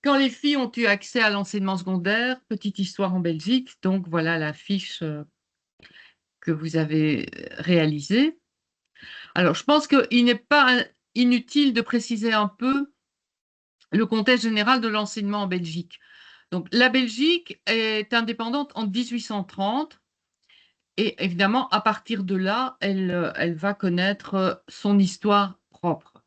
Quand les filles ont eu accès à l'enseignement secondaire, petite histoire en Belgique, donc voilà la fiche que vous avez réalisée. Alors, je pense qu'il n'est pas inutile de préciser un peu le contexte général de l'enseignement en Belgique. Donc, la Belgique est indépendante en 1830 et évidemment, à partir de là, elle va connaître son histoire propre.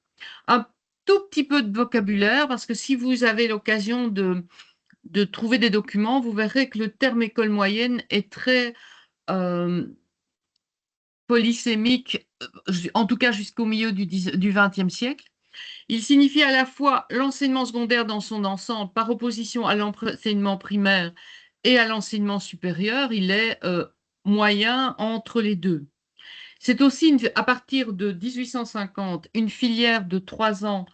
Un tout petit peu de vocabulaire, parce que si vous avez l'occasion de trouver des documents, vous verrez que le terme école moyenne est très polysémique, en tout cas jusqu'au milieu du XXe siècle. Il signifie à la fois l'enseignement secondaire dans son ensemble par opposition à l'enseignement primaire et à l'enseignement supérieur. Il est moyen entre les deux. C'est aussi, à partir de 1850, une filière de 3 ans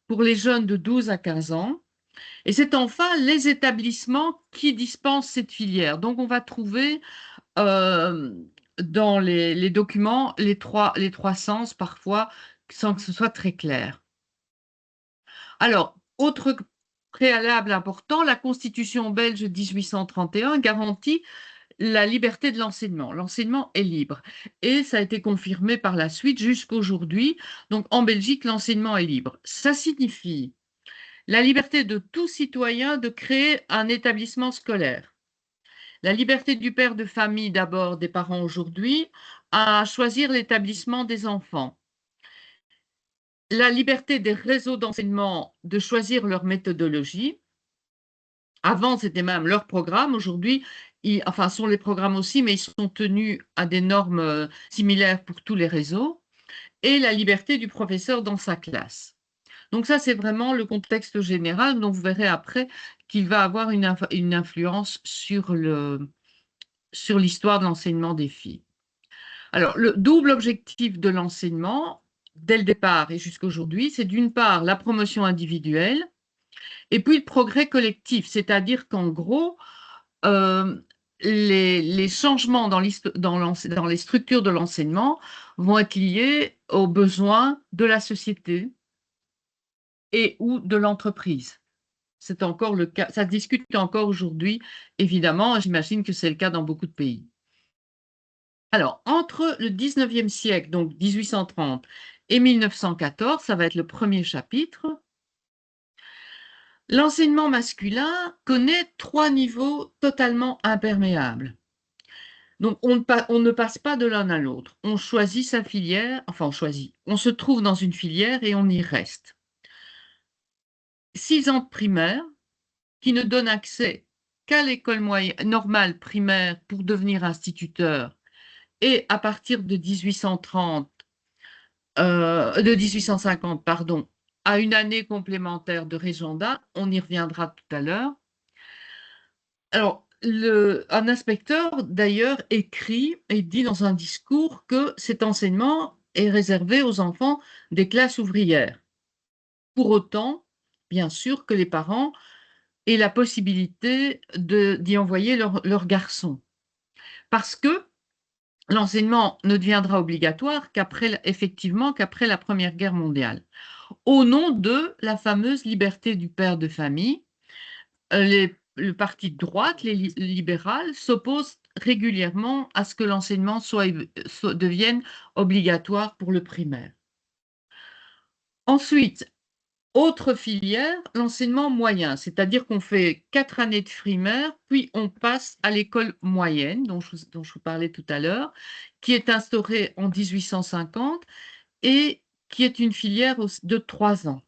pour les jeunes de 12 à 15 ans. Et c'est enfin les établissements qui dispensent cette filière. Donc, on va trouver euh, dans les documents les trois sens parfois sans que ce soit très clair. Alors, autre préalable important, la Constitution belge 1831 garantit la liberté de l'enseignement. L'enseignement est libre et ça a été confirmé par la suite jusqu'à aujourd'hui. Donc, en Belgique, l'enseignement est libre. Ça signifie la liberté de tout citoyen de créer un établissement scolaire. La liberté du père de famille, d'abord des parents aujourd'hui, à choisir l'établissement des enfants. La liberté des réseaux d'enseignement de choisir leur méthodologie. Avant, c'était même leur programme. Aujourd'hui, enfin, sont les programmes aussi, mais ils sont tenus à des normes similaires pour tous les réseaux. Et la liberté du professeur dans sa classe. Donc ça, c'est vraiment le contexte général dont vous verrez après qu'il va avoir une influence sur l'histoire de l'enseignement des filles. Alors, le double objectif de l'enseignement, dès le départ et jusqu'à aujourd'hui, c'est d'une part la promotion individuelle et puis le progrès collectif, c'est-à-dire qu'en gros, euh, les changements dans les structures de l'enseignement vont être liés aux besoins de la société et ou de l'entreprise. C'est encore le cas, ça se discute encore aujourd'hui, évidemment, j'imagine que c'est le cas dans beaucoup de pays. Alors, entre le 19e siècle, donc 1830, et 1914, ça va être le premier chapitre, l'enseignement masculin connaît 3 niveaux totalement imperméables. Donc, on ne passe pas de l'un à l'autre. On choisit sa filière, enfin, on choisit. On se trouve dans une filière et on y reste. 6 ans de primaire, qui ne donne accès qu'à l'école normale primaire pour devenir instituteur, et à partir de 1830, de 1850, pardon, à une année complémentaire de régiondat, on y reviendra tout à l'heure. Alors, un inspecteur, d'ailleurs, écrit et dit dans un discours que cet enseignement est réservé aux enfants des classes ouvrières. Pour autant, bien sûr, que les parents aient la possibilité d'y envoyer leurs garçons. Parce que l'enseignement ne deviendra obligatoire effectivement qu'après la Première Guerre mondiale. Au nom de la fameuse liberté du père de famille, le parti de droite, les libérales, s'opposent régulièrement à ce que l'enseignement devienne obligatoire pour le primaire. Ensuite, autre filière, l'enseignement moyen, c'est-à-dire qu'on fait 4 années de primaire, puis on passe à l'école moyenne, dont je vous parlais tout à l'heure, qui est instaurée en 1850 et qui est une filière de 3 ans.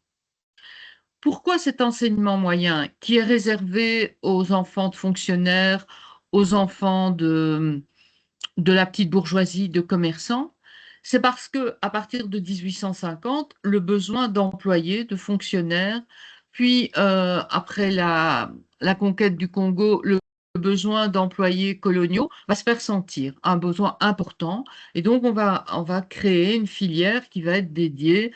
Pourquoi cet enseignement moyen, qui est réservé aux enfants de fonctionnaires, aux enfants de la petite bourgeoisie, de commerçants? C'est parce que, à partir de 1850, le besoin d'employés, de fonctionnaires, puis après la conquête du Congo, le besoin d'employés coloniaux va se faire sentir, un besoin important. Et donc, on va créer une filière qui va être dédiée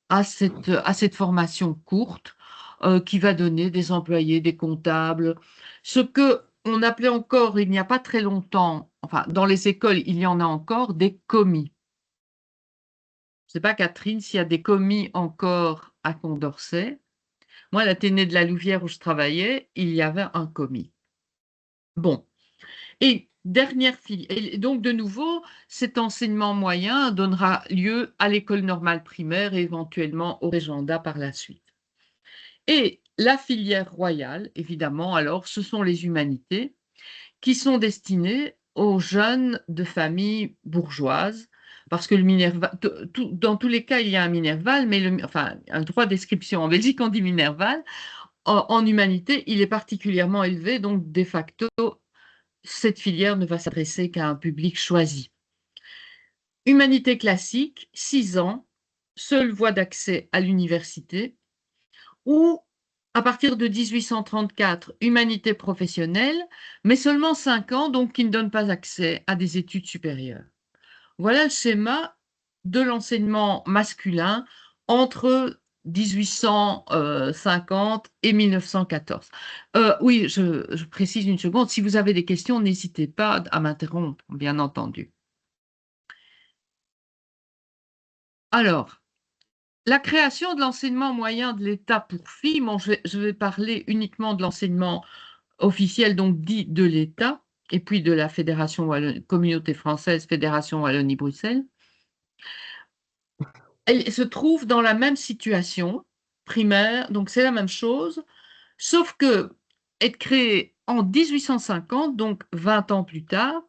à cette formation courte, qui va donner des employés, des comptables, ce que on appelait encore, il n'y a pas très longtemps, enfin, dans les écoles, il y en a encore, des commis. Je ne sais pas, Catherine, s'il y a des commis encore à Condorcet. Moi, à l'Athénée de la Louvière où je travaillais, il y avait un commis. Bon. Et dernière fille. Et donc, de nouveau, cet enseignement moyen donnera lieu à l'école normale primaire et éventuellement au régiondat par la suite. Et la filière royale, évidemment, alors, ce sont les humanités qui sont destinées aux jeunes de familles bourgeoises, parce que le Minerval, dans tous les cas, il y a un Minerval, mais enfin, un droit d'inscription. En Belgique, on dit Minerval. En humanité, il est particulièrement élevé, donc de facto, cette filière ne va s'adresser qu'à un public choisi. Humanité classique, 6 ans, seule voie d'accès à l'université, ou à partir de 1834, humanité professionnelle, mais seulement 5 ans, donc qui ne donnent pas accès à des études supérieures. Voilà le schéma de l'enseignement masculin entre 1850 et 1914. Oui, je précise une seconde. Si vous avez des questions, n'hésitez pas à m'interrompre, bien entendu. Alors, la création de l'enseignement moyen de l'État pour filles, bon, je vais parler uniquement de l'enseignement officiel, donc dit de l'État, et puis de la Fédération Communauté française, Fédération Wallonie-Bruxelles. Elle se trouve dans la même situation primaire, donc c'est la même chose, sauf que être créée en 1850, donc 20 ans plus tard,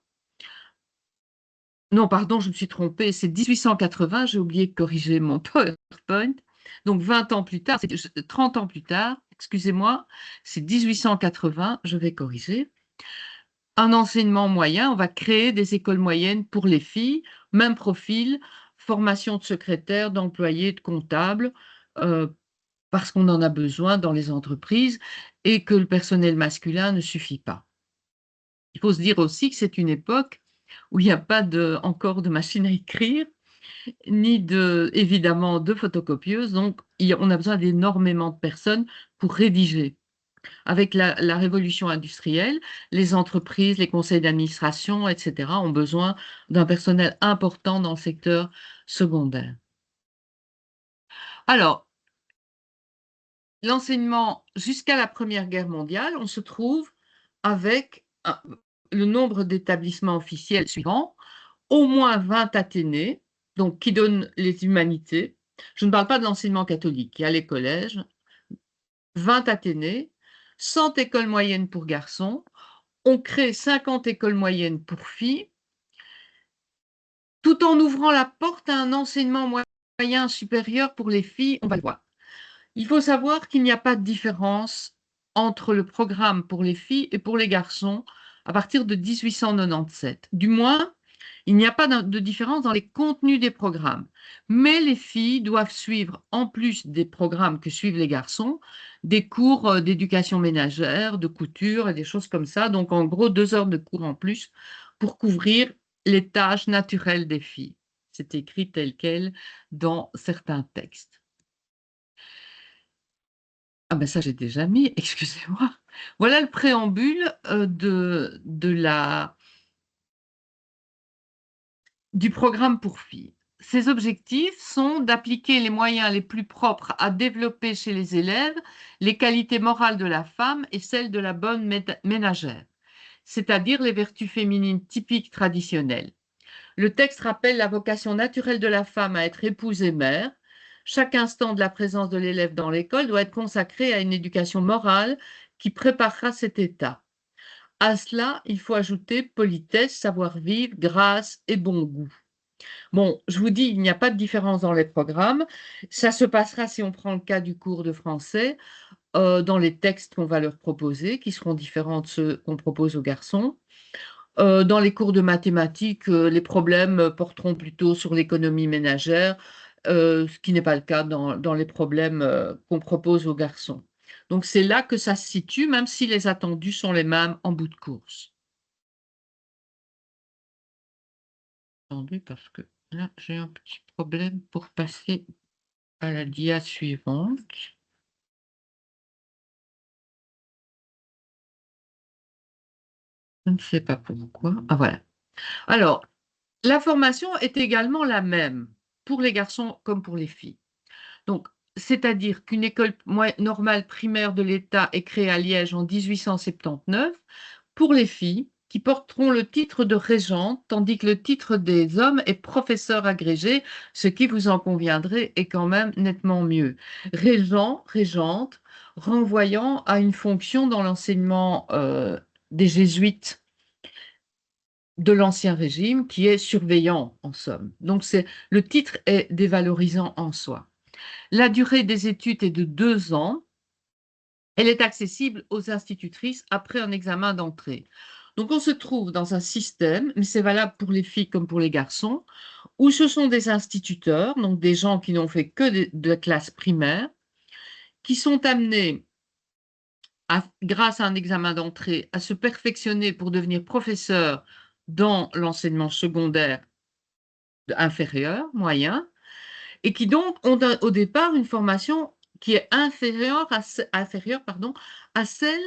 non, pardon, je me suis trompée, c'est 1880, j'ai oublié de corriger mon PowerPoint, donc 20 ans plus tard, c'est 30 ans plus tard, excusez-moi, c'est 1880, je vais corriger. Un enseignement moyen, on va créer des écoles moyennes pour les filles, même profil, formation de secrétaire, d'employés, de comptables, euh, parce qu'on en a besoin dans les entreprises et que le personnel masculin ne suffit pas. Il faut se dire aussi que c'est une époque où il n'y a pas encore de machine à écrire, ni évidemment de photocopieuses, donc on a besoin d'énormément de personnes pour rédiger. Avec la révolution industrielle, les entreprises, les conseils d'administration, etc., ont besoin d'un personnel important dans le secteur secondaire. Alors, l'enseignement jusqu'à la Première Guerre mondiale, on se trouve avec le nombre d'établissements officiels suivants, au moins 20 Athénées, donc qui donnent les humanités. Je ne parle pas de l'enseignement catholique, il y a les collèges, 20 Athénées, 100 écoles moyennes pour garçons, on crée 50 écoles moyennes pour filles, tout en ouvrant la porte à un enseignement moyen supérieur pour les filles, on va le voir. Il faut savoir qu'il n'y a pas de différence entre le programme pour les filles et pour les garçons à partir de 1897. Du moins, il n'y a pas de différence dans les contenus des programmes. Mais les filles doivent suivre, en plus des programmes que suivent les garçons, des cours d'éducation ménagère, de couture et des choses comme ça. Donc, en gros, 2 heures de cours en plus pour couvrir les tâches naturelles des filles. C'est écrit tel quel dans certains textes. Ah ben ça, j'ai déjà mis, excusez-moi. Voilà le préambule du programme pour filles. Ses objectifs sont d'appliquer les moyens les plus propres à développer chez les élèves les qualités morales de la femme et celles de la bonne ménagère, c'est-à-dire les vertus féminines typiques traditionnelles. Le texte rappelle la vocation naturelle de la femme à être épouse et mère. Chaque instant de la présence de l'élève dans l'école doit être consacré à une éducation morale qui préparera cet état. À cela, il faut ajouter politesse, savoir-vivre, grâce et bon goût. Bon, je vous dis, il n'y a pas de différence dans les programmes. Ça se passera, si on prend le cas du cours de français, dans les textes qu'on va leur proposer, qui seront différents de ceux qu'on propose aux garçons. Dans les cours de mathématiques, les problèmes porteront plutôt sur l'économie ménagère, ce qui n'est pas le cas dans les problèmes qu'on propose aux garçons. Donc c'est là que ça se situe, même si les attendus sont les mêmes en bout de course. Attendez, parce que là, j'ai un petit problème pour passer à la dia suivante. Je ne sais pas pourquoi. Ah voilà. Alors, la formation est également la même pour les garçons comme pour les filles. Donc, c'est-à-dire qu'une école normale primaire de l'État est créée à Liège en 1879 pour les filles qui porteront le titre de régente, tandis que le titre des hommes est professeur agrégé, ce qui, vous en conviendrez, est quand même nettement mieux. Régent, régente, renvoyant à une fonction dans l'enseignement des jésuites de l'Ancien Régime, qui est surveillant en somme. Donc le titre est dévalorisant en soi. La durée des études est de 2 ans. Elle est accessible aux institutrices après un examen d'entrée. Donc on se trouve dans un système, mais c'est valable pour les filles comme pour les garçons, où ce sont des instituteurs, donc des gens qui n'ont fait que de la classe primaire, qui sont amenés, grâce à un examen d'entrée, à se perfectionner pour devenir professeurs dans l'enseignement secondaire inférieur, moyen, et qui donc ont au départ une formation qui est inférieure, pardon, à celle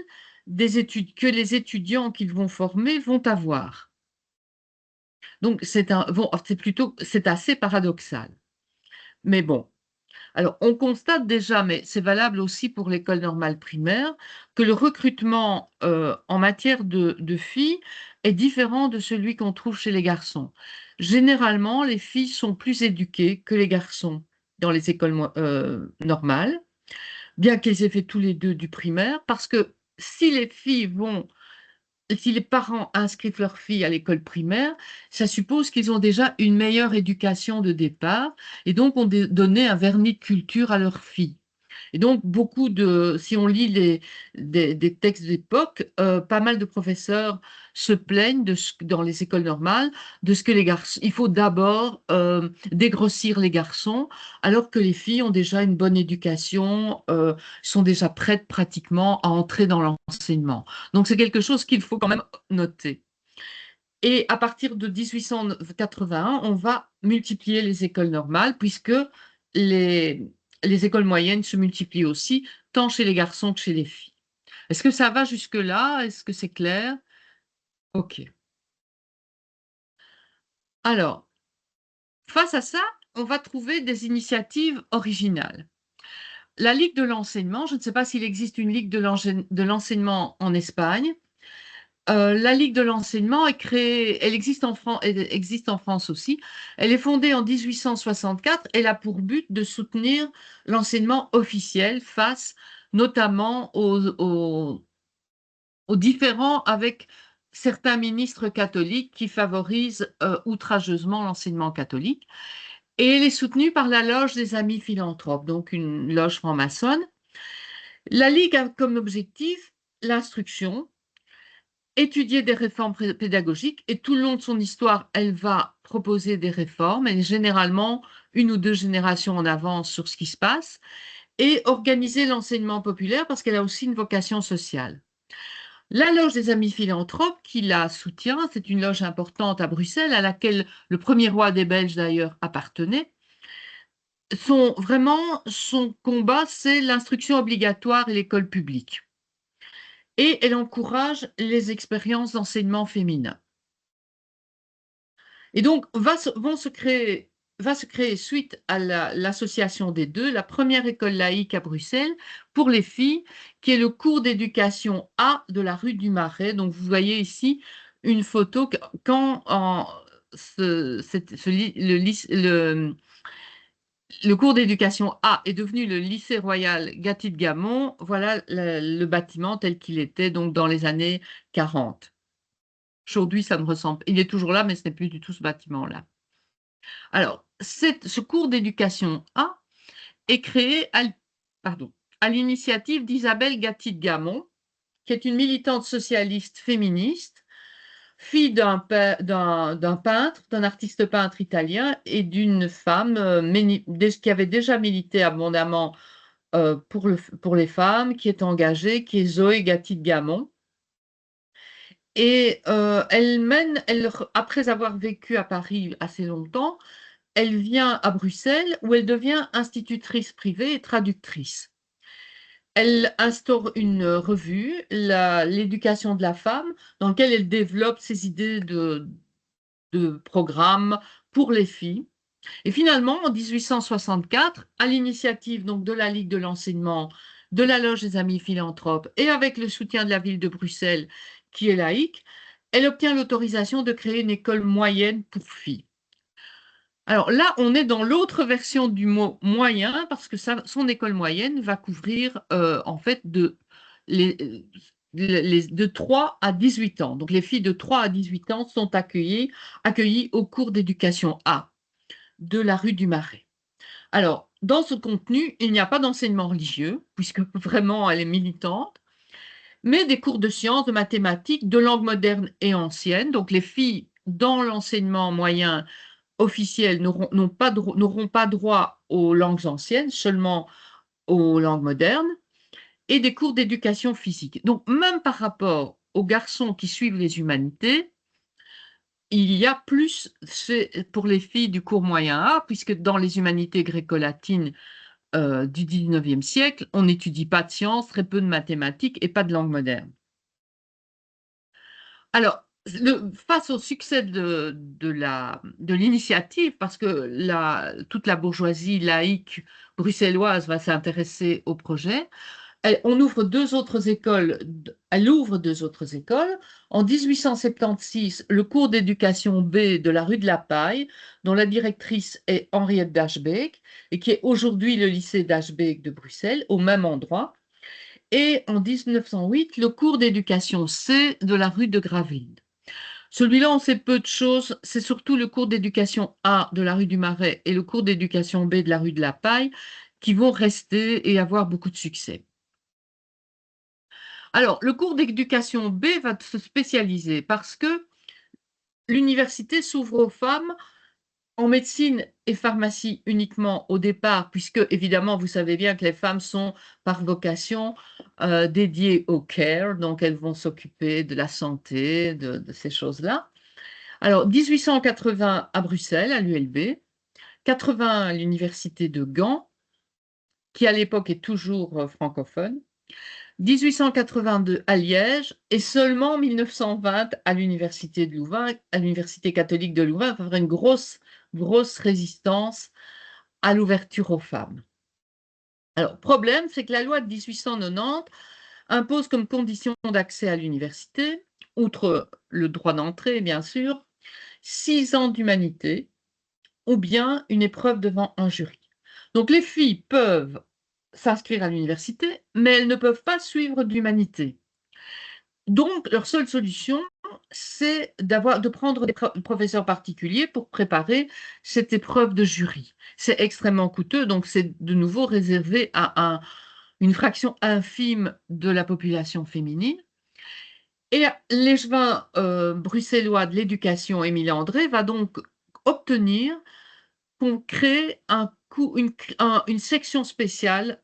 des études que les étudiants qu'ils vont former vont avoir. Donc c'est assez paradoxal. Mais bon, alors on constate déjà, mais c'est valable aussi pour l'école normale primaire, que le recrutement en matière de filles est différent de celui qu'on trouve chez les garçons. Généralement, les filles sont plus éduquées que les garçons dans les écoles normales, bien qu'ils aient fait tous les deux du primaire, parce que si les parents inscrivent leurs filles à l'école primaire, ça suppose qu'ils ont déjà une meilleure éducation de départ et donc ont donné un vernis de culture à leurs filles. Et donc, si on lit des textes d'époque, pas mal de professeurs se plaignent dans les écoles normales de ce que les garçons, il faut d'abord dégrossir les garçons, alors que les filles ont déjà une bonne éducation, sont déjà prêtes pratiquement à entrer dans l'enseignement. Donc, c'est quelque chose qu'il faut quand même noter. Et à partir de 1881, on va multiplier les écoles normales puisque les, les écoles moyennes se multiplient aussi, tant chez les garçons que chez les filles. Est-ce que ça va jusque-là? Est-ce que c'est clair? OK. Alors, face à ça, on va trouver des initiatives originales. La Ligue de l'enseignement, je ne sais pas s'il existe une Ligue de l'enseignement en Espagne. La Ligue de l'enseignement est créée, elle existe en France aussi. Elle est fondée en 1864. Elle a pour but de soutenir l'enseignement officiel face notamment aux différends avec certains ministres catholiques qui favorisent outrageusement l'enseignement catholique. Et elle est soutenue par la Loge des Amis Philanthropes, donc une loge franc-maçonne. La Ligue a comme objectif l'instruction, étudier des réformes pédagogiques et tout le long de son histoire, elle va proposer des réformes. Elle est généralement 1 ou 2 générations en avance sur ce qui se passe et organiser l'enseignement populaire parce qu'elle a aussi une vocation sociale. La Loge des Amis Philanthropes, qui la soutient, c'est une loge importante à Bruxelles à laquelle le premier roi des Belges d'ailleurs appartenait. Son combat, c'est l'instruction obligatoire et l'école publique. Et elle encourage les expériences d'enseignement féminin. Et donc, va se créer suite à l'association des deux, la première école laïque à Bruxelles pour les filles, qui est le cours d'éducation A de la rue du Marais. Donc, vous voyez ici une photo quand le cours d'éducation A est devenu le lycée royal Gatti de Gamon. Voilà le bâtiment tel qu'il était donc dans les années 40. Aujourd'hui, ça me ressemble. Il est toujours là, mais ce n'est plus du tout ce bâtiment-là. Alors, ce cours d'éducation A est créé à l'initiative d'Isabelle Gatti de Gamon, qui est une militante socialiste féministe, fille d'un peintre, d'un artiste peintre italien et d'une femme qui avait déjà milité abondamment pour les femmes, qui est engagée, qui est Zoé Gatti de Gamon. Et après avoir vécu à Paris assez longtemps, elle vient à Bruxelles où elle devient institutrice privée et traductrice. Elle instaure une revue, l'éducation de la femme, dans laquelle elle développe ses idées de programmes pour les filles. Et finalement, en 1864, à l'initiative donc de la Ligue de l'enseignement, de la Loge des Amis Philanthropes et avec le soutien de la ville de Bruxelles, qui est laïque, elle obtient l'autorisation de créer une école moyenne pour filles. Alors là, on est dans l'autre version du mot moyen parce que son école moyenne va couvrir en fait de 3 à 18 ans. Donc les filles de 3 à 18 ans sont accueillies au cours d'éducation A de la rue du Marais. Alors, dans ce contenu, il n'y a pas d'enseignement religieux, puisque vraiment elle est militante, mais des cours de sciences, de mathématiques, de langue moderne et ancienne. Donc les filles dans l'enseignement moyen officiels n'auront pas droit aux langues anciennes, seulement aux langues modernes, et des cours d'éducation physique. Donc, même par rapport aux garçons qui suivent les humanités, il y a plus pour les filles du cours moyen A, puisque dans les humanités gréco-latines du 19e siècle, on n'étudie pas de sciences, très peu de mathématiques et pas de langue moderne. Alors, face au succès de l'initiative, parce que toute la bourgeoisie laïque bruxelloise va s'intéresser au projet, elle ouvre deux autres écoles. En 1876, le cours d'éducation B de la rue de la Paille, dont la directrice est Henriette Dashbeek, et qui est aujourd'hui le lycée Dashbeek de Bruxelles, au même endroit. Et en 1908, le cours d'éducation C de la rue de Gravelines. Celui-là, on sait peu de choses. C'est surtout le cours d'éducation A de la rue du Marais et le cours d'éducation B de la rue de la Paille qui vont rester et avoir beaucoup de succès. Alors, le cours d'éducation B va se spécialiser parce que l'université s'ouvre aux femmes en médecine et pharmacie uniquement au départ, puisque évidemment, vous savez bien que les femmes sont par vocation dédiées au care, donc elles vont s'occuper de la santé, de ces choses-là. Alors, 1880 à Bruxelles, à l'ULB, 80 à l'université de Gand, qui à l'époque est toujours francophone, 1882 à Liège et seulement 1920 à l'université de Louvain, à l'université catholique de Louvain, il va y avoir une grosse résistance à l'ouverture aux femmes. Alors, problème, c'est que la loi de 1890 impose comme condition d'accès à l'université, outre le droit d'entrée, bien sûr, 6 ans d'humanité ou bien une épreuve devant un jury. Donc, les filles peuvent s'inscrire à l'université, mais elles ne peuvent pas suivre d'humanité. Donc, leur seule solution, c'est de prendre des professeurs particuliers pour préparer cette épreuve de jury. C'est extrêmement coûteux, donc c'est de nouveau réservé à une fraction infime de la population féminine. Et l'échevin bruxellois de l'éducation, Émile André, va donc obtenir qu'on crée une section spéciale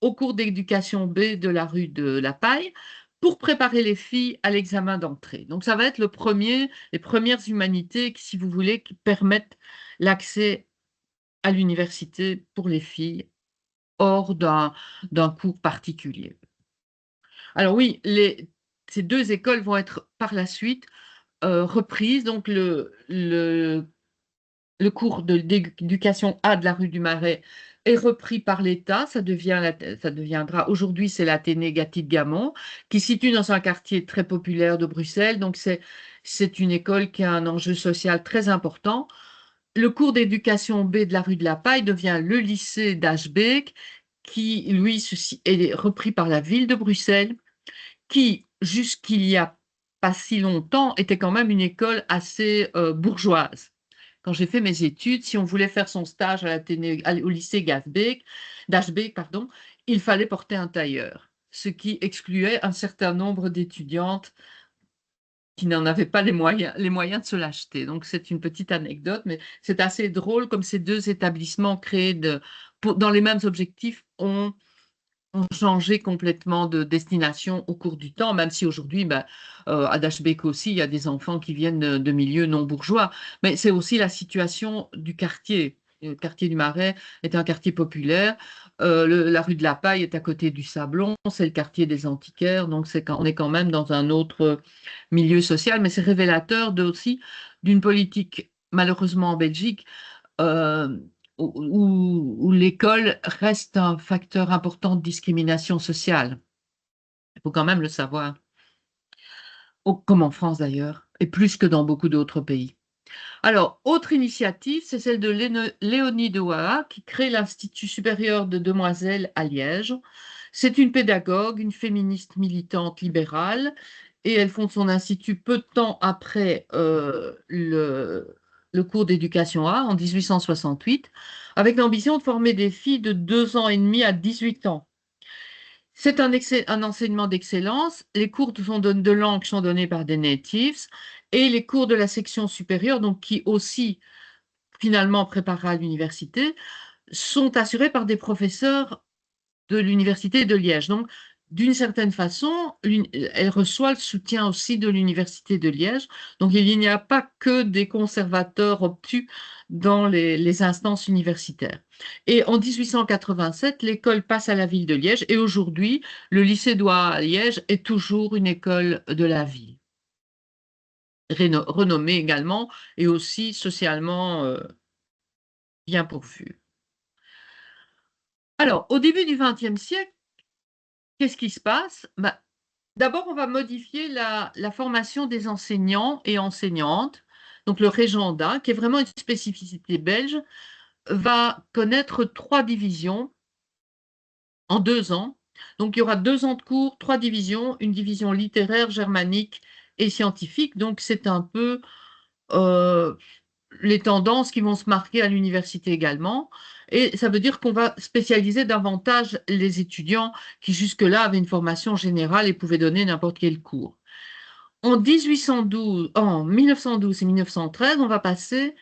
au cours d'éducation B de la rue de la Paille pour préparer les filles à l'examen d'entrée. Donc, ça va être les premières humanités, si vous voulez, qui permettent l'accès à l'université pour les filles hors d'un cours particulier. Alors oui, ces deux écoles vont être par la suite reprises. Donc, le cours d'éducation A de la rue du Marais est repris par l'État. Ça deviendra, aujourd'hui, c'est l'Athénée Gatti-de-Gamon, qui se situe dans un quartier très populaire de Bruxelles. Donc, c'est une école qui a un enjeu social très important. Le cours d'éducation B de la rue de la Paille devient le lycée d'Ashbeek, qui, lui, est repris par la ville de Bruxelles, qui, jusqu'il y a pas si longtemps, était quand même une école assez bourgeoise. Quand j'ai fait mes études, si on voulait faire son stage au lycée d'Ashbeek, pardon, il fallait porter un tailleur, ce qui excluait un certain nombre d'étudiantes qui n'en avaient pas les moyens de se l'acheter. Donc c'est une petite anecdote, mais c'est assez drôle comme ces deux établissements créés dans les mêmes objectifs ont changé complètement de destination au cours du temps, même si aujourd'hui, à Dashbeek aussi, il y a des enfants qui viennent de milieux non bourgeois. Mais c'est aussi la situation du quartier. Le quartier du Marais est un quartier populaire. La rue de la Paille est à côté du Sablon. C'est le quartier des antiquaires. Donc, on est quand même dans un autre milieu social. Mais c'est révélateur aussi d'une politique, malheureusement en Belgique, euh, où l'école reste un facteur important de discrimination sociale. Il faut quand même le savoir, comme en France d'ailleurs, et plus que dans beaucoup d'autres pays. Alors, autre initiative, c'est celle de Léonie de Waha, qui crée l'Institut supérieur de demoiselles à Liège. C'est une pédagogue, une féministe militante libérale, et elle fonde son institut peu de temps après le cours d'éducation A, en 1868, avec l'ambition de former des filles de 2 ans et demi à 18 ans. C'est un enseignement d'excellence. Les cours de langue sont donnés par des natives et les cours de la section supérieure, donc qui aussi finalement préparera à l'université, sont assurés par des professeurs de l'université de Liège. Donc, d'une certaine façon, elle reçoit le soutien aussi de l'université de Liège. Donc, il n'y a pas que des conservateurs obtus dans les instances universitaires. Et en 1887, l'école passe à la ville de Liège et aujourd'hui, le lycée Douai à Liège est toujours une école de la ville, renommée également et aussi socialement bien pourvue. Alors, au début du XXe siècle, qu'est-ce qui se passe? D'abord, on va modifier la formation des enseignants et enseignantes. Donc, le régenda, qui est vraiment une spécificité belge, va connaître 3 divisions en 2 ans. Donc, il y aura 2 ans de cours, 3 divisions, une division littéraire, germanique et scientifique. Donc, c'est un peu euh, les tendances qui vont se marquer à l'université également. Et ça veut dire qu'on va spécialiser davantage les étudiants qui jusque-là avaient une formation générale et pouvaient donner n'importe quel cours. En 1912 et 1913, on va passer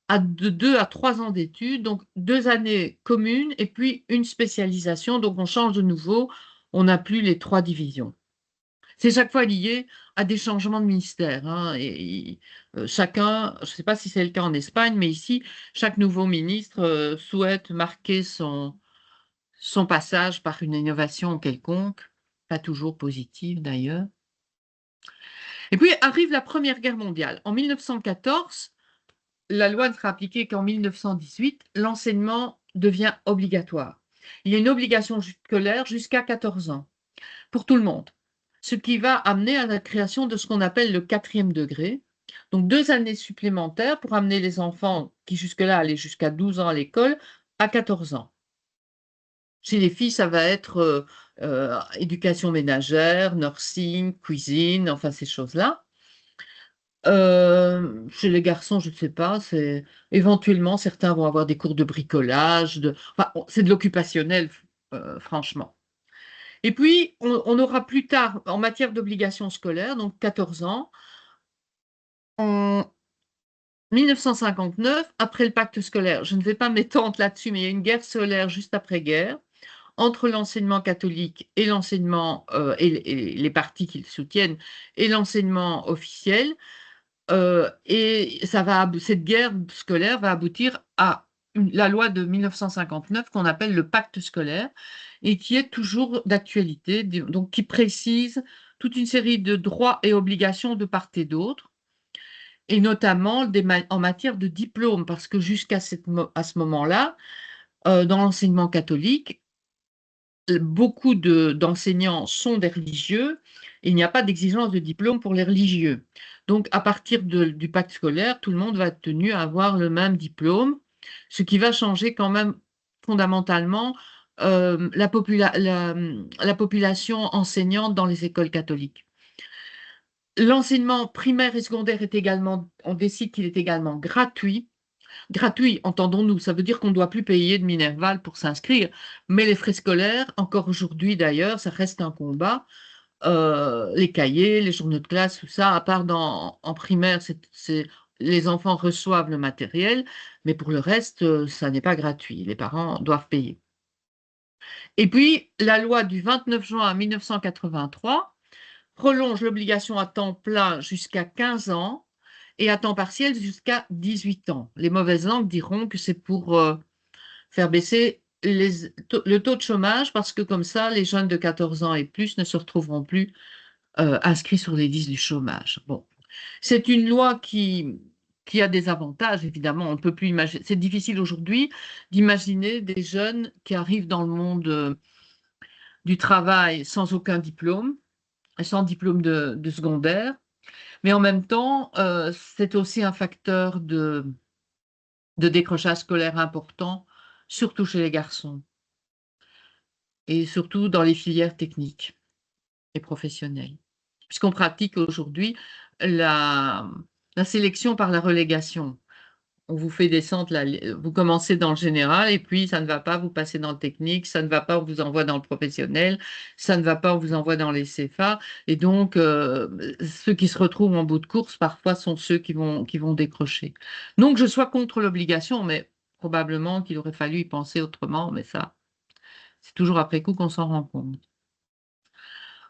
de 2 à 3 ans d'études, donc 2 années communes et puis une spécialisation. Donc on change de nouveau, on n'a plus les 3 divisions. C'est chaque fois lié à des changements de ministère, hein, chacun, je ne sais pas si c'est le cas en Espagne, mais ici, chaque nouveau ministre souhaite marquer son passage par une innovation quelconque, pas toujours positive d'ailleurs. Et puis arrive la Première Guerre mondiale. En 1914, la loi ne sera appliquée qu'en 1918, l'enseignement devient obligatoire. Il y a une obligation scolaire jusqu'à 14 ans, pour tout le monde, ce qui va amener à la création de ce qu'on appelle le 4e degré, donc 2 années supplémentaires pour amener les enfants qui jusque-là allaient jusqu'à 12 ans à l'école à 14 ans. Chez les filles, ça va être éducation ménagère, nursing, cuisine, enfin ces choses-là. Chez les garçons, je ne sais pas, c'est éventuellement certains vont avoir des cours de bricolage, enfin, c'est de l'occupationnel, franchement. Et puis, on aura plus tard, en matière d'obligation scolaire, donc 14 ans, en 1959, après le pacte scolaire, je ne vais pas m'étendre là-dessus, mais il y a une guerre scolaire juste après-guerre entre l'enseignement catholique et l'enseignement, et les partis qui le soutiennent, et l'enseignement officiel. Et cette guerre scolaire va aboutir à la loi de 1959 qu'on appelle le pacte scolaire et qui est toujours d'actualité, donc qui précise toute une série de droits et obligations de part et d'autre, et notamment en matière de diplôme, parce que jusqu'à à ce moment-là, dans l'enseignement catholique, beaucoup d'enseignants sont des religieux et il n'y a pas d'exigence de diplôme pour les religieux. Donc, à partir du pacte scolaire, tout le monde va être tenu à avoir le même diplôme, ce qui va changer quand même fondamentalement la population enseignante dans les écoles catholiques. L'enseignement primaire et secondaire est également, on décide qu'il est également gratuit. Gratuit, entendons-nous, ça veut dire qu'on ne doit plus payer de Minerval pour s'inscrire, mais les frais scolaires, encore aujourd'hui d'ailleurs, ça reste un combat. Les cahiers, les journaux de classe, tout ça, à part en primaire, les enfants reçoivent le matériel, mais pour le reste, ça n'est pas gratuit. Les parents doivent payer. Et puis, la loi du 29 juin 1983 prolonge l'obligation à temps plein jusqu'à 15 ans et à temps partiel jusqu'à 18 ans. Les mauvaises langues diront que c'est pour faire baisser le taux de chômage parce que comme ça, les jeunes de 14 ans et plus ne se retrouveront plus inscrits sur les listes du chômage. Bon, c'est une loi qui a des avantages, évidemment. On ne peut plus imaginer. C'est difficile aujourd'hui d'imaginer des jeunes qui arrivent dans le monde du travail sans aucun diplôme, sans diplôme de secondaire. Mais en même temps, c'est aussi un facteur de décrochage scolaire important, surtout chez les garçons et surtout dans les filières techniques et professionnelles. Puisqu'on pratique aujourd'hui la, la sélection par la relégation. On vous fait descendre, vous commencez dans le général et puis ça ne va pas, vous passez dans le technique, ça ne va pas, on vous envoie dans le professionnel, ça ne va pas, on vous envoie dans les CFA. Et donc, ceux qui se retrouvent en bout de course, parfois, sont ceux qui vont décrocher. Donc, je sois contre l'obligation, mais probablement qu'il aurait fallu y penser autrement, mais ça, c'est toujours après coup qu'on s'en rend compte.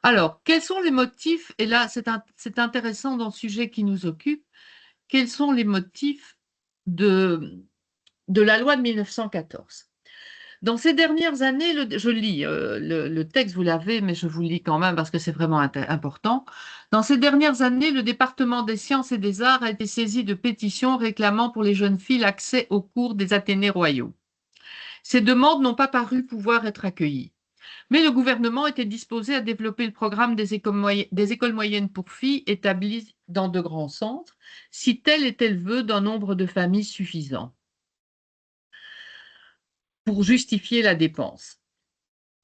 Alors, quels sont les motifs, et là, c'est intéressant dans le sujet qui nous occupe, quels sont les motifs de la loi de 1914. Dans ces dernières années, je lis le texte, vous l'avez, mais je vous le lis quand même parce que c'est vraiment important. Dans ces dernières années, le département des sciences et des arts a été saisi de pétitions réclamant pour les jeunes filles l'accès aux cours des Athénées royaux. Ces demandes n'ont pas paru pouvoir être accueillies. Mais le gouvernement était disposé à développer le programme des écoles moyennes pour filles établies dans de grands centres, si tel était le vœu d'un nombre de familles suffisant pour justifier la dépense.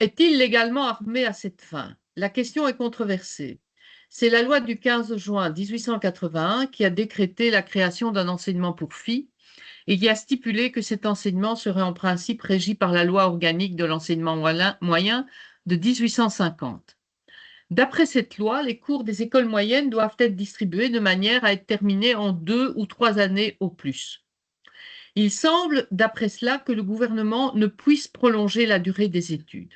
Est-il légalement armé à cette fin? La question est controversée. C'est la loi du 15 juin 1881 qui a décrété la création d'un enseignement pour filles et qui a stipulé que cet enseignement serait en principe régi par la loi organique de l'enseignement moyen de 1850. D'après cette loi, les cours des écoles moyennes doivent être distribués de manière à être terminés en 2 ou 3 années au plus. Il semble, d'après cela, que le gouvernement ne puisse prolonger la durée des études.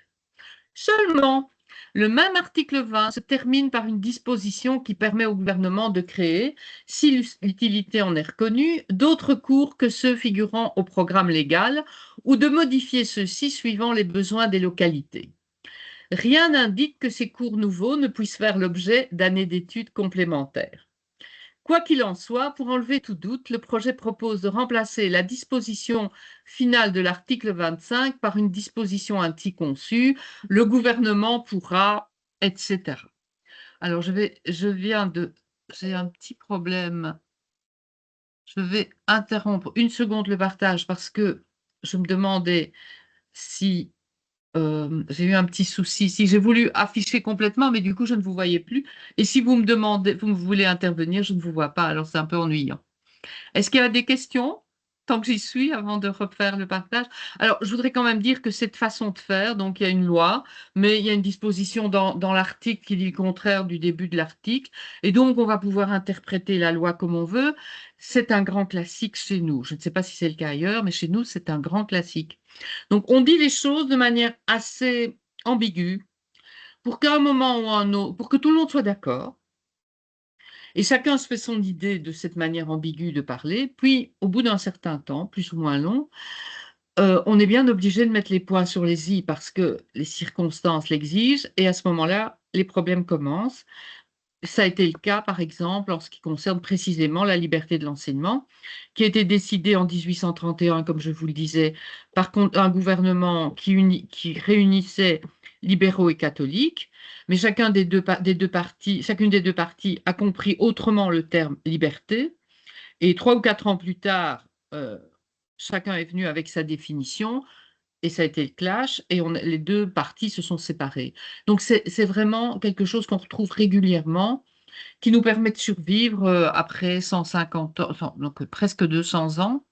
Seulement, le même article 20 se termine par une disposition qui permet au gouvernement de créer, si l'utilité en est reconnue, d'autres cours que ceux figurant au programme légal ou de modifier ceux-ci suivant les besoins des localités. Rien n'indique que ces cours nouveaux ne puissent faire l'objet d'années d'études complémentaires. Quoi qu'il en soit, pour enlever tout doute, le projet propose de remplacer la disposition finale de l'article 25 par une disposition ainsi conçue, le gouvernement pourra, etc. Alors, j'ai un petit problème. Je vais interrompre une seconde le partage parce que je me demandais si j'ai eu un petit souci. Si j'ai voulu afficher complètement, mais du coup, je ne vous voyais plus. Et si vous me demandez, vous voulez intervenir, je ne vous vois pas, alors c'est un peu ennuyant. Est-ce qu'il y a des questions tant que j'y suis avant de refaire le partage? Alors, je voudrais quand même dire que cette façon de faire, donc il y a une loi, mais il y a une disposition dans l'article qui dit le contraire du début de l'article, et donc on va pouvoir interpréter la loi comme on veut. C'est un grand classique chez nous. Je ne sais pas si c'est le cas ailleurs, mais chez nous, c'est un grand classique. Donc, on dit les choses de manière assez ambiguë pour qu'à un moment ou à un autre, pour que tout le monde soit d'accord. Et chacun se fait son idée de cette manière ambiguë de parler. Puis, au bout d'un certain temps, plus ou moins long, on est bien obligé de mettre les points sur les i parce que les circonstances l'exigent. Et à ce moment-là, les problèmes commencent. Ça a été le cas, par exemple, en ce qui concerne précisément la liberté de l'enseignement, qui a été décidée en 1831, comme je vous le disais, par un gouvernement qui réunissait libéraux et catholiques, mais chacune des deux parties a compris autrement le terme liberté, et 3 ou 4 ans plus tard, chacun est venu avec sa définition, et ça a été le clash, et les deux parties se sont séparées. Donc c'est vraiment quelque chose qu'on retrouve régulièrement, qui nous permet de survivre après 150 ans, enfin, donc presque 200 ans,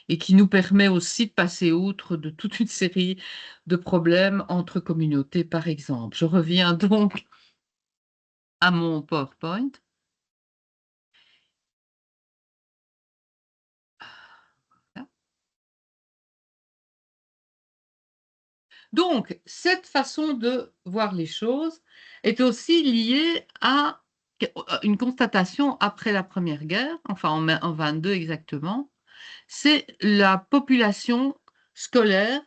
et qui nous permet aussi de passer outre de toute une série de problèmes entre communautés, par exemple. Je reviens donc à mon PowerPoint. Donc, cette façon de voir les choses est aussi liée à une constatation après la Première Guerre, enfin en 1922 exactement, c'est la population scolaire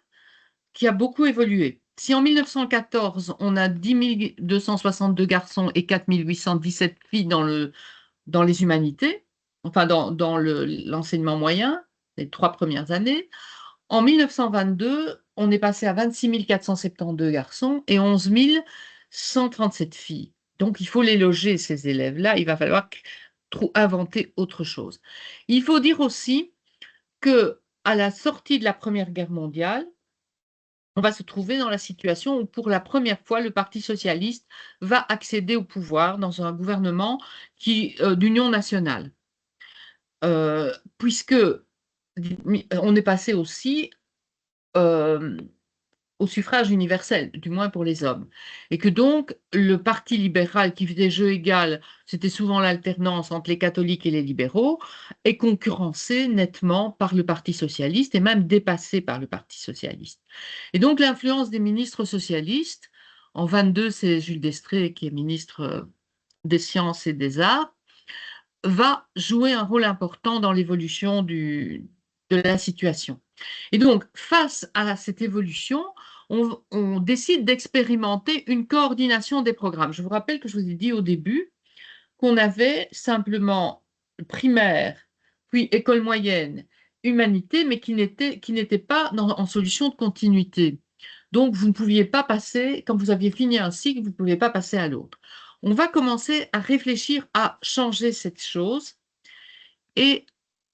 qui a beaucoup évolué. Si en 1914, on a 10 262 garçons et 4 817 filles dans les humanités, enfin dans l'enseignement moyen, les 3 premières années. En 1922, on est passé à 26 472 garçons et 11 137 filles. Donc il faut les loger, ces élèves-là, il va falloir inventer autre chose. Il faut dire aussi que à la sortie de la Première Guerre mondiale, on va se trouver dans la situation où, pour la première fois, le Parti socialiste va accéder au pouvoir dans un gouvernement d'union nationale. Puisque on est passé aussi euh, au suffrage universel, du moins pour les hommes. Et que donc, le Parti libéral qui faisait jeu égal, c'était souvent l'alternance entre les catholiques et les libéraux, est concurrencé nettement par le Parti socialiste et même dépassé par le Parti socialiste. Et donc, l'influence des ministres socialistes, en 22, c'est Jules Destrée qui est ministre des Sciences et des Arts, va jouer un rôle important dans l'évolution de la situation. Et donc, face à cette évolution, on décide d'expérimenter une coordination des programmes. Je vous rappelle que je vous ai dit au début qu'on avait simplement primaire, puis école moyenne, humanité, mais qui n'était pas en solution de continuité. Donc, vous ne pouviez pas passer, quand vous aviez fini un cycle, vous ne pouviez pas passer à l'autre. On va commencer à réfléchir à changer cette chose et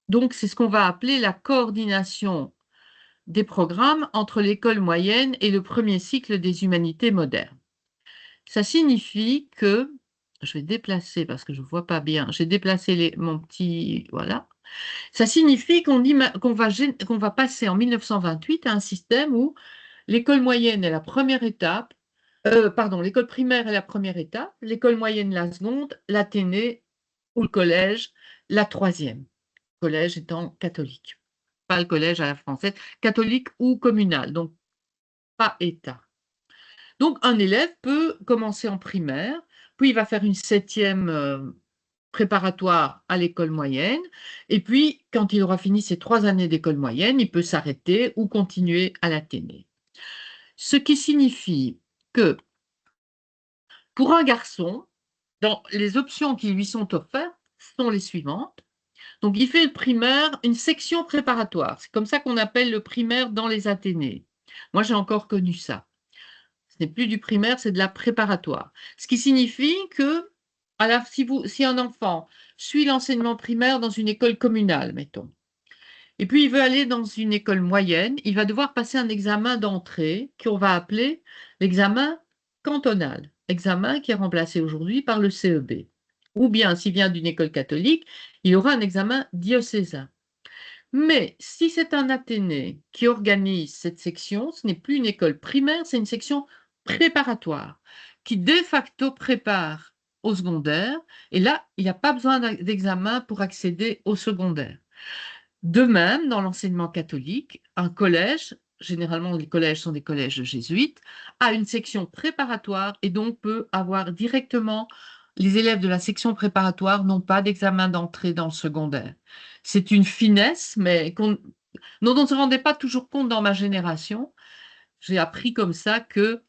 donc c'est ce qu'on va appeler la coordination des programmes entre l'école moyenne et le premier cycle des humanités modernes. Ça signifie que, je vais déplacer parce que je ne vois pas bien, j'ai déplacé mon petit, voilà. Ça signifie qu'on va passer en 1928 à un système où l'école moyenne est la première étape, pardon, l'école primaire est la première étape, l'école moyenne la seconde, l'Athénée ou le collège la troisième. Collège étant catholique, pas le collège à la française, catholique ou communal, donc pas État. Donc un élève peut commencer en primaire, puis il va faire une septième préparatoire à l'école moyenne, et puis quand il aura fini ses 3 années d'école moyenne, il peut s'arrêter ou continuer à l'Athénée. Ce qui signifie que pour un garçon, dans les options qui lui sont offertes sont les suivantes. Donc, il fait le primaire, une section préparatoire. C'est comme ça qu'on appelle le primaire dans les Athénées. Moi, j'ai encore connu ça. Ce n'est plus du primaire, c'est de la préparatoire. Ce qui signifie que si un enfant suit l'enseignement primaire dans une école communale, mettons, et puis il veut aller dans une école moyenne, il va devoir passer un examen d'entrée qu'on va appeler l'examen cantonal, examen qui est remplacé aujourd'hui par le CEB. Ou bien, s'il vient d'une école catholique, il aura un examen diocésain. Mais si c'est un Athénée qui organise cette section, ce n'est plus une école primaire, c'est une section préparatoire qui de facto prépare au secondaire. Et là, il n'y a pas besoin d'examen pour accéder au secondaire. De même, dans l'enseignement catholique, un collège, généralement les collèges sont des collèges jésuites, a une section préparatoire et donc peut avoir directement, les élèves de la section préparatoire n'ont pas d'examen d'entrée dans le secondaire. C'est une finesse, mais dont on ne se rendait pas toujours compte dans ma génération. J'ai appris comme ça que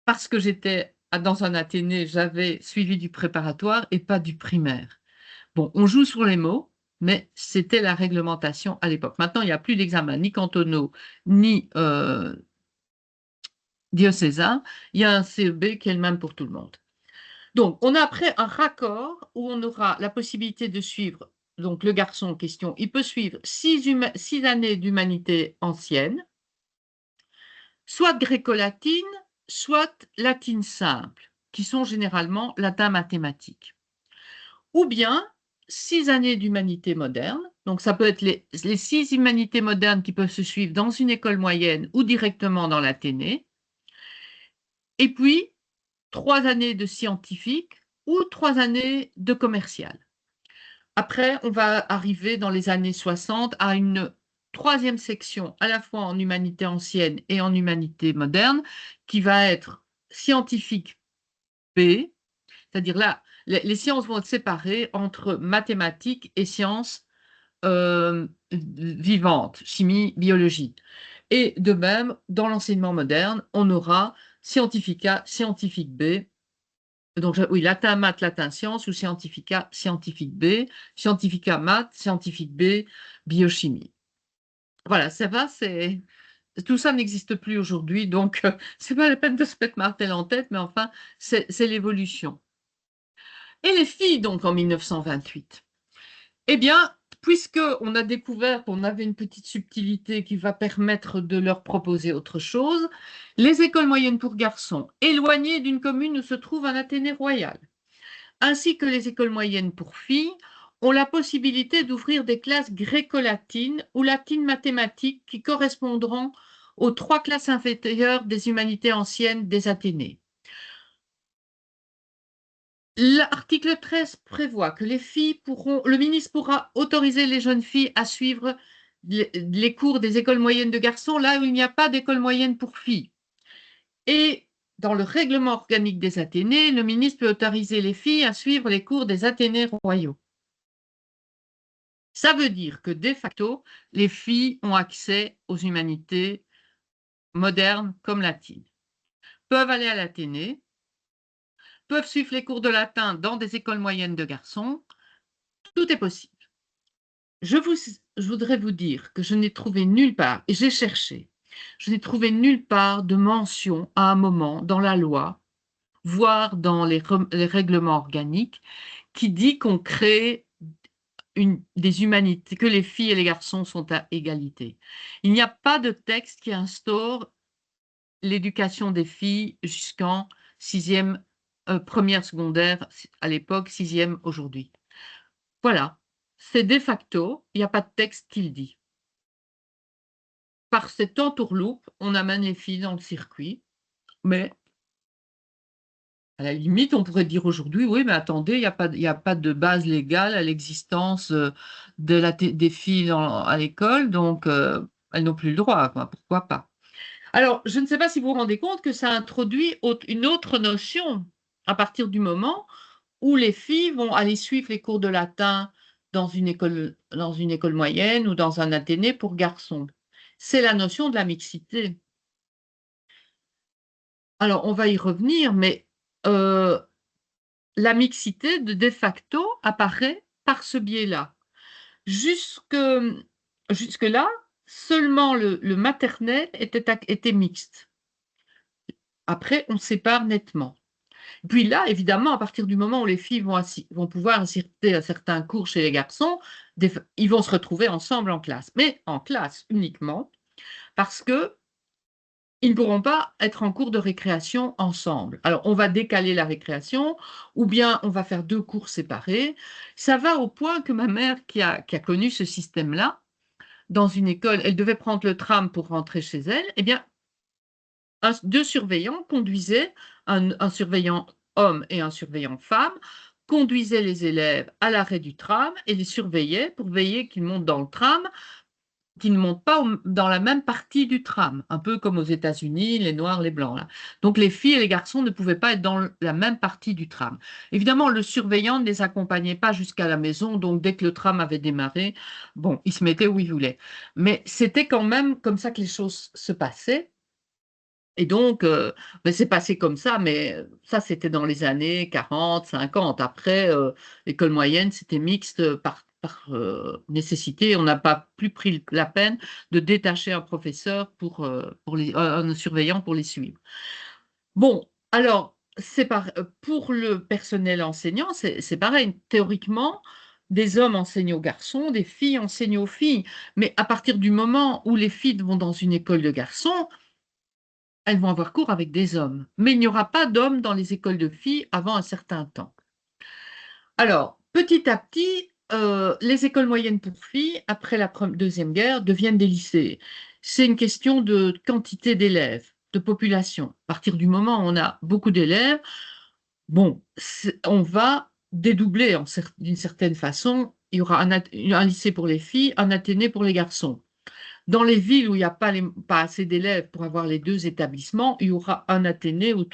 parce que j'étais dans un Athénée, j'avais suivi du préparatoire et pas du primaire. Bon, on joue sur les mots, mais c'était la réglementation à l'époque. Maintenant, il n'y a plus d'examen ni cantonaux, ni diocésain. Il y a un CEB qui est le même pour tout le monde. Donc, on a après un raccord où on aura la possibilité de suivre, donc le garçon en question, il peut suivre 6 années d'humanité ancienne, soit gréco-latine, soit latine simple, qui sont généralement latin mathématique. Ou bien 6 années d'humanité moderne. Donc, ça peut être les 6 humanités modernes qui peuvent se suivre dans une école moyenne ou directement dans l'Athénée. Et puis, 3 années de scientifique ou 3 années de commercial. Après, on va arriver dans les années 60 à une troisième section, à la fois en humanité ancienne et en humanité moderne, qui va être scientifique B, c'est-à-dire là, les sciences vont être séparées entre mathématiques et sciences vivantes, chimie, biologie. Et de même, dans l'enseignement moderne, on aura scientifique A, scientifique B Donc, oui, latin, maths, latin, sciences ou scientifique A, scientifique B, scientifique A, maths, scientifique B, biochimie. Voilà, ça va, tout ça n'existe plus aujourd'hui, donc c'est pas la peine de se mettre martel en tête, mais enfin, c'est l'évolution. Et les filles, donc, en 1928. Eh bien, puisque on a découvert qu'on avait une petite subtilité qui va permettre de leur proposer autre chose, les écoles moyennes pour garçons, éloignées d'une commune où se trouve un Athénée royal, ainsi que les écoles moyennes pour filles, ont la possibilité d'ouvrir des classes gréco-latines ou latines mathématiques qui correspondront aux 3 classes inférieures des humanités anciennes des Athénées. L'article 13 prévoit que le ministre pourra autoriser les jeunes filles à suivre les cours des écoles moyennes de garçons là où il n'y a pas d'école moyenne pour filles. Et dans le règlement organique des Athénées, le ministre peut autoriser les filles à suivre les cours des Athénées royaux. Ça veut dire que de facto, les filles ont accès aux humanités modernes comme latines, peuvent aller à l'Athénée, peuvent suivre les cours de latin dans des écoles moyennes de garçons, tout est possible. Je voudrais vous dire que je n'ai trouvé nulle part, et j'ai cherché, je n'ai trouvé nulle part de mention à un moment dans la loi, voire dans les règlements organiques, qui dit qu'on crée des humanités, que les filles et les garçons sont à égalité. Il n'y a pas de texte qui instaure l'éducation des filles jusqu'en sixième, première secondaire à l'époque, sixième aujourd'hui. Voilà, c'est de facto, il n'y a pas de texte qui le dit. Par cette entourloupe, on amène les filles dans le circuit, mais à la limite, on pourrait dire aujourd'hui, oui, mais attendez, il y a pas de base légale à l'existence des filles à l'école, donc elles n'ont plus le droit, quoi, pourquoi pas. Alors, je ne sais pas si vous vous rendez compte que ça introduit une autre notion à partir du moment où les filles vont aller suivre les cours de latin dans une école moyenne ou dans un athénée pour garçons. C'est la notion de la mixité. Alors, on va y revenir, mais la mixité de facto apparaît par ce biais-là. Jusque-là, seulement le maternel était mixte. Après, on sépare nettement. Puis là, évidemment, à partir du moment où les filles vont pouvoir assister à certains cours chez les garçons, ils vont se retrouver ensemble en classe, mais en classe uniquement, parce que ils ne pourront pas être en cours de récréation ensemble. Alors, on va décaler la récréation, ou bien on va faire 2 cours séparés. Ça va au point que ma mère, qui a connu ce système-là, dans une école, elle devait prendre le tram pour rentrer chez elle, eh bien, 2 surveillants conduisaient, un surveillant homme et un surveillant femme, conduisaient les élèves à l'arrêt du tram et les surveillaient pour veiller qu'ils montent dans le tram, qu'ils ne montent pas dans la même partie du tram, un peu comme aux États-Unis, les noirs, les blancs, là. Donc les filles et les garçons ne pouvaient pas être dans la même partie du tram. Évidemment, le surveillant ne les accompagnait pas jusqu'à la maison, donc dès que le tram avait démarré, bon, ils se mettaient où ils voulaient. Mais c'était quand même comme ça que les choses se passaient. Et donc, ben, c'est passé comme ça, mais ça, c'était dans les années 40, 50. Après, l'école moyenne, c'était mixte par nécessité. On n'a pas plus pris la peine de détacher un professeur un surveillant pour les suivre. Bon, alors, pour le personnel enseignant, c'est pareil. Théoriquement, des hommes enseignent aux garçons, des filles enseignent aux filles. Mais à partir du moment où les filles vont dans une école de garçons, elles vont avoir cours avec des hommes. Mais il n'y aura pas d'hommes dans les écoles de filles avant un certain temps. Alors, petit à petit, les écoles moyennes pour filles, après la Deuxième Guerre, deviennent des lycées. C'est une question de quantité d'élèves, de population. À partir du moment où on a beaucoup d'élèves, bon, on va dédoubler d'une certaine façon. Il y aura un lycée pour les filles, un athénée pour les garçons. Dans les villes où il n'y a pas assez d'élèves pour avoir les 2 établissements, il y aura un athénée ou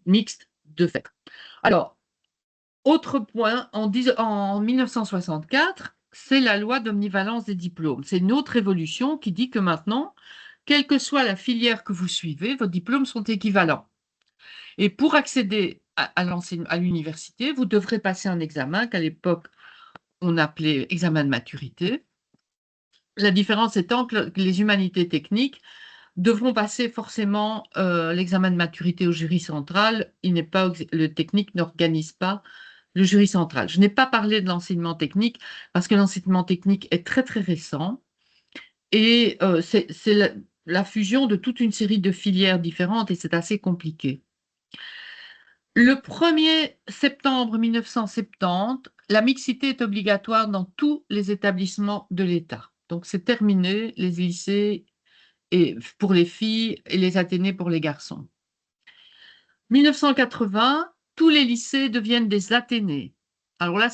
mixte de fait. Alors, autre point, en 1964, c'est la loi d'omnivalence des diplômes. C'est une autre évolution qui dit que maintenant, quelle que soit la filière que vous suivez, vos diplômes sont équivalents. Et pour accéder à l'université, vous devrez passer un examen qu'à l'époque, on appelait examen de maturité. La différence étant que les humanités techniques devront passer forcément l'examen de maturité au jury central. Le technique n'organise pas le jury central. Je n'ai pas parlé de l'enseignement technique parce que l'enseignement technique est très très récent et c'est la fusion de toute une série de filières différentes et c'est assez compliqué. Le 1er septembre 1970, la mixité est obligatoire dans tous les établissements de l'État. Donc c'est terminé, les lycées et pour les filles et les athénées pour les garçons. 1980, tous les lycées deviennent des athénées. Alors là,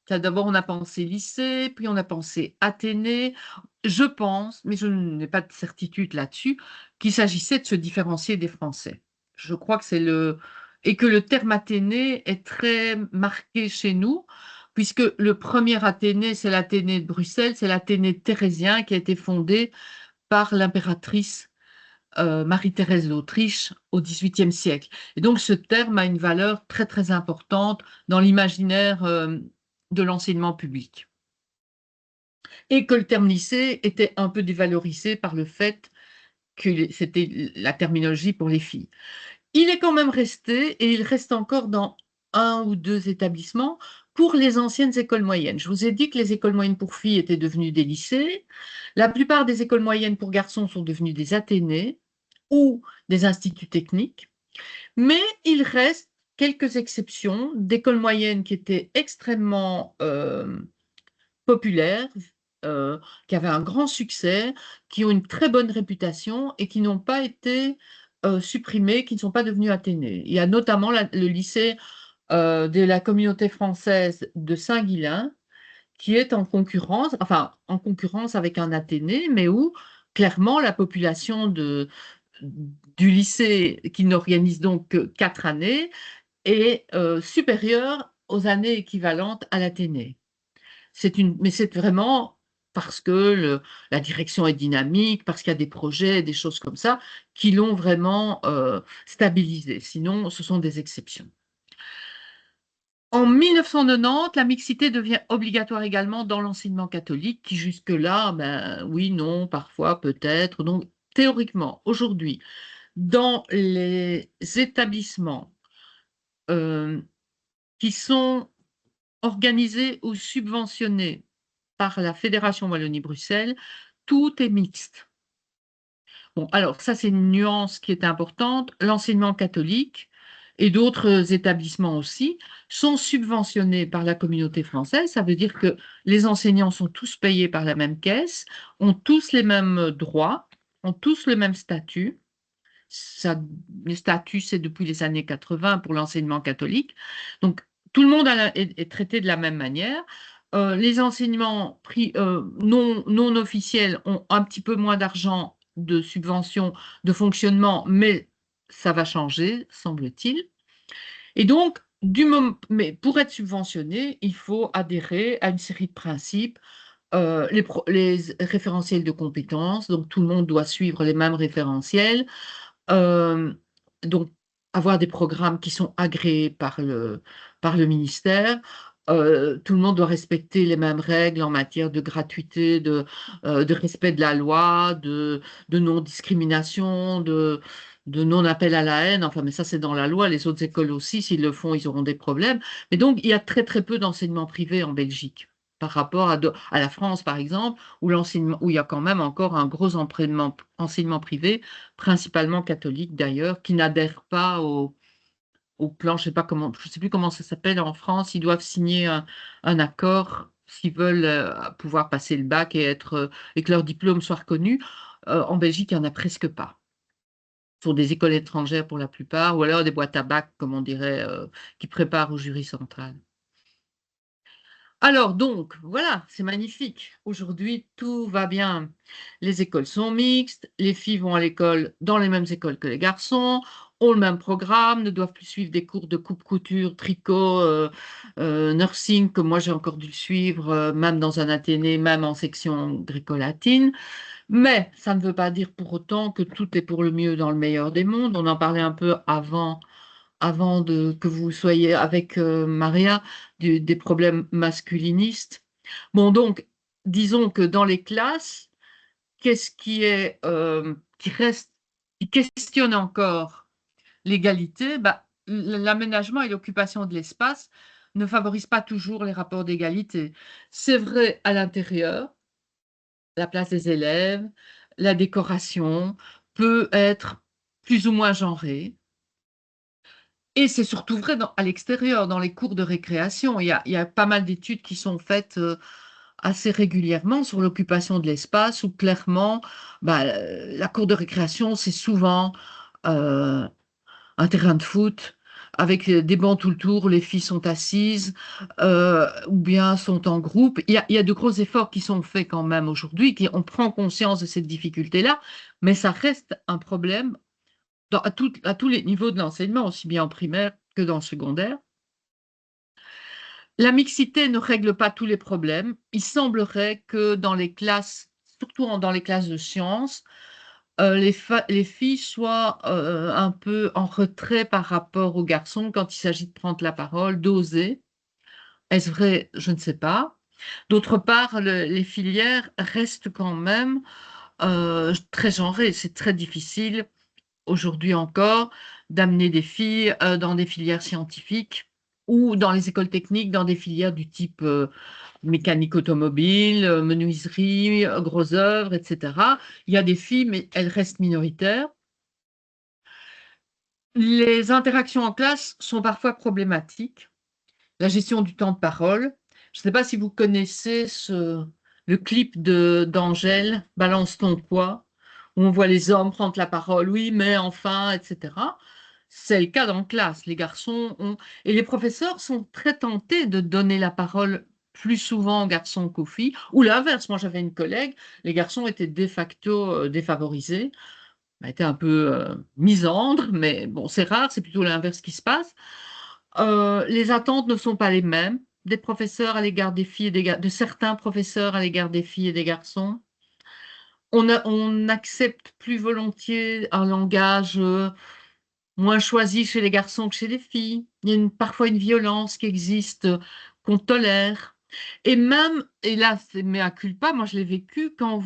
d'abord on a pensé lycée, puis on a pensé athénée. Je pense, mais je n'ai pas de certitude là-dessus, qu'il s'agissait de se différencier des Français. Je crois que et que le terme athénée est très marqué chez nous, puisque le premier athénée, c'est l'Athénée de Bruxelles, c'est l'Athénée thérésien qui a été fondé par l'impératrice Marie-Thérèse d'Autriche au XVIIIe siècle. Et donc ce terme a une valeur très très importante dans l'imaginaire de l'enseignement public. Et que le terme lycée était un peu dévalorisé par le fait que c'était la terminologie pour les filles. Il est quand même resté, et il reste encore dans un ou deux établissements, pour les anciennes écoles moyennes. Je vous ai dit que les écoles moyennes pour filles étaient devenues des lycées. La plupart des écoles moyennes pour garçons sont devenues des athénées ou des instituts techniques. Mais il reste quelques exceptions d'écoles moyennes qui étaient extrêmement populaires, qui avaient un grand succès, qui ont une très bonne réputation et qui n'ont pas été supprimées, qui ne sont pas devenues athénées. Il y a notamment le lycée de la communauté française de Saint-Guilain, qui est en concurrence avec un Athénée, mais où clairement la population du lycée, qui n'organise donc que 4 années, est supérieure aux années équivalentes à l'Athénée. Mais c'est vraiment parce que la direction est dynamique, parce qu'il y a des projets, des choses comme ça, qui l'ont vraiment stabilisé. Sinon, ce sont des exceptions. En 1990, la mixité devient obligatoire également dans l'enseignement catholique, qui jusque-là, ben, oui, non, parfois, peut-être. Donc, théoriquement, aujourd'hui, dans les établissements euh, qui sont organisés ou subventionnés par la Fédération Wallonie-Bruxelles, tout est mixte. Bon, alors ça, c'est une nuance qui est importante. L'enseignement catholique et d'autres établissements aussi sont subventionnés par la communauté française. Ça veut dire que les enseignants sont tous payés par la même caisse, ont tous les mêmes droits, ont tous le même statut. Les statuts, c'est depuis les années 80 pour l'enseignement catholique. Donc, tout le monde est traité de la même manière. Les enseignements non officiels ont un petit peu moins d'argent de subvention de fonctionnement, mais ça va changer, semble-t-il. Et donc, mais pour être subventionné, il faut adhérer à une série de principes, les référentiels de compétences, donc tout le monde doit suivre les mêmes référentiels, euh, donc avoir des programmes qui sont agréés par le ministère. Tout le monde doit respecter les mêmes règles en matière de gratuité, de respect de la loi, de non-discrimination, de non-appel à la haine. Enfin, mais ça, c'est dans la loi. Les autres écoles aussi, s'ils le font, ils auront des problèmes. Mais donc, il y a très, très peu d'enseignement privé en Belgique par rapport à la France, par exemple, où il y a quand même encore un gros enseignement privé, principalement catholique d'ailleurs, qui n'adhèrent pas au plan, je sais plus comment ça s'appelle en France, ils doivent signer un accord s'ils veulent pouvoir passer le bac et que leur diplôme soit reconnu. En Belgique, il n'y en a presque pas. Ce sont des écoles étrangères pour la plupart, ou alors des boîtes à bac, comme on dirait, qui préparent au jury central. Alors donc, voilà, c'est magnifique. Aujourd'hui, tout va bien. Les écoles sont mixtes, les filles vont à l'école dans les mêmes écoles que les garçons, ont le même programme, ne doivent plus suivre des cours de coupe-couture, tricot, nursing, comme moi j'ai encore dû le suivre, même dans un athénée, même en section gréco-latine. Mais ça ne veut pas dire pour autant que tout est pour le mieux dans le meilleur des mondes. On en parlait un peu avant que vous soyez avec Maria, des problèmes masculinistes. Bon, donc, disons que dans les classes, qu'est-ce qui reste, qui questionne encore l'égalité? Bah, l'aménagement et l'occupation de l'espace ne favorisent pas toujours les rapports d'égalité. C'est vrai à l'intérieur, la place des élèves, la décoration peut être plus ou moins genrée. Et c'est surtout vrai à l'extérieur, dans les cours de récréation. Il y a pas mal d'études qui sont faites assez régulièrement sur l'occupation de l'espace, où clairement, bah, la cour de récréation, c'est souvent euh, un terrain de foot avec des bancs tout le tour, les filles sont assises ou bien sont en groupe. Il y a de gros efforts qui sont faits quand même aujourd'hui, on prend conscience de cette difficulté-là, mais ça reste un problème à tous les niveaux de l'enseignement, aussi bien en primaire que dans le secondaire. La mixité ne règle pas tous les problèmes. Il semblerait que dans les classes, surtout dans les classes de sciences, les filles soient un peu en retrait par rapport aux garçons quand il s'agit de prendre la parole, d'oser. Est-ce vrai? Je ne sais pas. D'autre part, les filières restent quand même très genrées. C'est très difficile aujourd'hui encore d'amener des filles dans des filières scientifiques ou dans les écoles techniques, dans des filières du type mécanique automobile, menuiserie, gros œuvres, etc. Il y a des filles, mais elles restent minoritaires. Les interactions en classe sont parfois problématiques. La gestion du temps de parole. Je ne sais pas si vous connaissez le clip d'Angèle, Balance ton poids, où on voit les hommes prendre la parole, oui, mais enfin, etc. C'est le cas dans la classe. Les garçons ont... Et les professeurs sont très tentés de donner la parole plus souvent aux garçons qu'aux filles, ou l'inverse. Moi, j'avais une collègue, les garçons étaient de facto défavorisés, étaient un peu misandres, mais bon, c'est rare, c'est plutôt l'inverse qui se passe. Les attentes ne sont pas les mêmes des professeurs à l'égard des filles et de certains professeurs à l'égard des filles et des garçons. On accepte plus volontiers un langage moins choisi chez les garçons que chez les filles. Il y a parfois une violence qui existe, qu'on tolère. Et même, et là, c'est mea culpa, moi je l'ai vécu, quand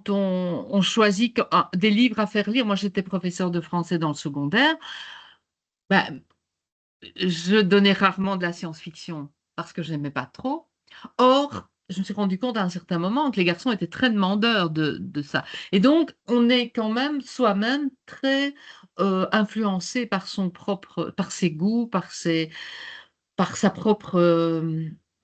on choisit des livres à faire lire. Moi j'étais professeur de français dans le secondaire. Ben, je donnais rarement de la science-fiction parce que je n'aimais pas trop. Or, je me suis rendu compte à un certain moment que les garçons étaient très demandeurs de ça. Et donc, on est quand même soi-même très influencé par ses goûts, par sa propre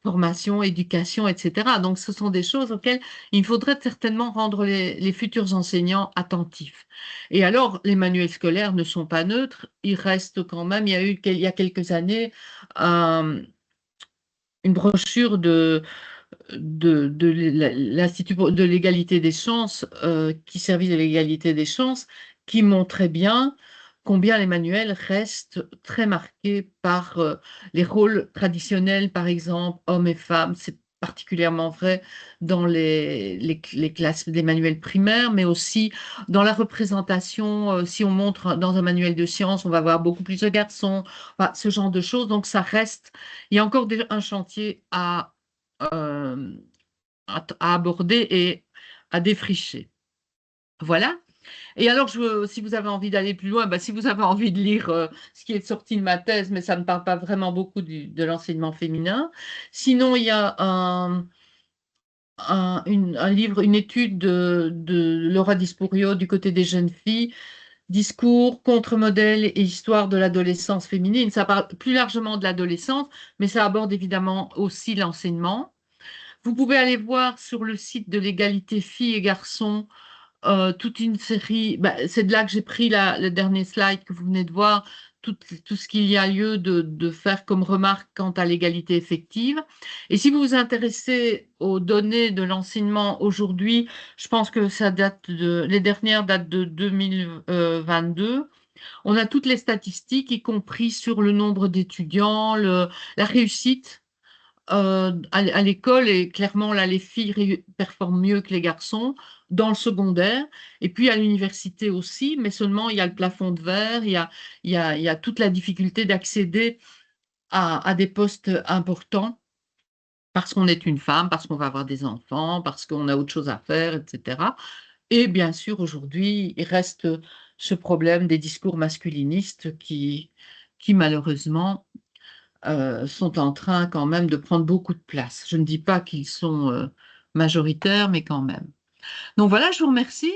formation, éducation, etc. Donc, ce sont des choses auxquelles il faudrait certainement rendre les futurs enseignants attentifs. Et alors, les manuels scolaires ne sont pas neutres, il reste quand même, il y a quelques années, une brochure de l'Institut de l'égalité des chances, qui servit à l'égalité des chances, qui montrait bien combien les manuels restent très marqués par les rôles traditionnels, par exemple, hommes et femmes. C'est particulièrement vrai dans les classes des manuels primaires, mais aussi dans la représentation. Si on montre dans un manuel de sciences, on va voir beaucoup plus de garçons, enfin, ce genre de choses. Donc ça reste, il y a encore un chantier euh, à aborder et à défricher. Voilà. Et alors, si vous avez envie d'aller plus loin, bah, si vous avez envie de lire ce qui est sorti de ma thèse, mais ça ne parle pas vraiment beaucoup de l'enseignement féminin. Sinon, il y a un livre, une étude de Laura Dispourio du côté des jeunes filles, Discours, contre-modèle et histoire de l'adolescence féminine. Ça parle plus largement de l'adolescence, mais ça aborde évidemment aussi l'enseignement. Vous pouvez aller voir sur le site de l'égalité filles et garçons toute une série. Bah, c'est de là que j'ai pris le dernier slide que vous venez de voir, tout ce qu'il y a lieu de faire comme remarque quant à l'égalité effective. Et si vous vous intéressez aux données de l'enseignement aujourd'hui, je pense que les dernières datent de 2022. On a toutes les statistiques, y compris sur le nombre d'étudiants, la réussite à l'école, et clairement, là, les filles performent mieux que les garçons dans le secondaire. Et puis, à l'université aussi, mais seulement, il y a le plafond de verre, il y a toute la difficulté d'accéder à des postes importants parce qu'on est une femme, parce qu'on va avoir des enfants, parce qu'on a autre chose à faire, etc. Et bien sûr, aujourd'hui, il reste ce problème des discours masculinistes qui malheureusement, sont en train quand même de prendre beaucoup de place. Je ne dis pas qu'ils sont majoritaires, mais quand même. Donc voilà, je vous remercie.